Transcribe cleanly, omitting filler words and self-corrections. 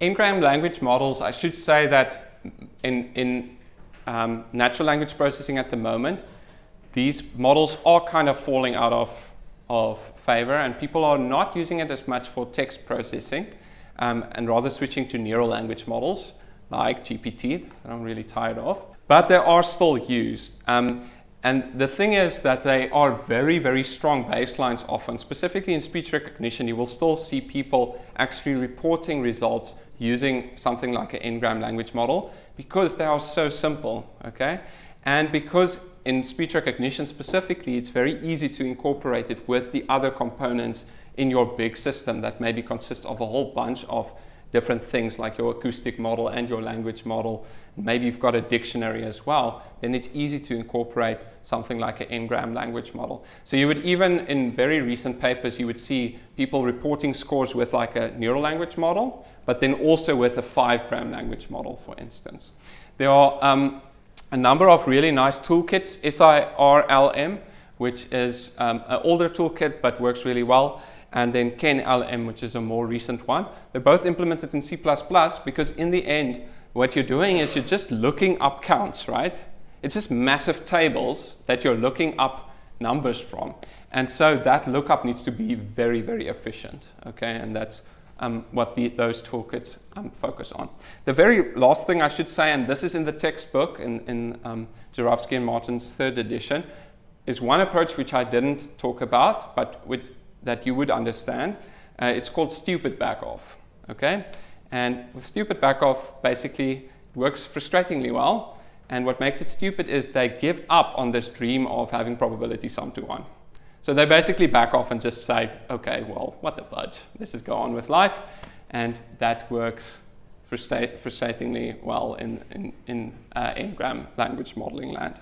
N-gram language models, I should say that in natural language processing at the moment, these models are kind of falling out of favor, and people are not using it as much for text processing and rather switching to neural language models like GPT that I'm really tired of. But they are still used. And the thing is that they are very, very strong baselines often. Specifically in speech recognition, you will still see people actually reporting results using something like an N-gram language model because they are so simple, okay? And because in speech recognition specifically, it's very easy to incorporate it with the other components in your big system that maybe consists of a whole bunch of different things like your acoustic model and your language model. Maybe you've got a dictionary as well, then it's easy to incorporate something like an N-gram language model. So you would even, in very recent papers, you would see people reporting scores with like a neural language model, but then also with a 5-gram language model, for instance. There are a number of really nice toolkits, SIRLM, which is an older toolkit but works really well, and then KenLM, which is a more recent one. They're both implemented in C++ because in the end, what you're doing is you're just looking up counts, right? It's just massive tables that you're looking up numbers from. And so that lookup needs to be very, very efficient, okay? And that's what those toolkits focus on. The very last thing I should say, and this is in the textbook in Jarofsky and Martin's 3rd edition, is one approach which I didn't talk about, but that you would understand. It's called stupid backoff, okay? And with stupid backoff, basically, it works frustratingly well. And what makes it stupid is they give up on this dream of having probability sum to 1. So they basically back off and just say, okay, well, what the fudge? Let's just go on with life. And that works frustratingly well in N-gram language modeling land.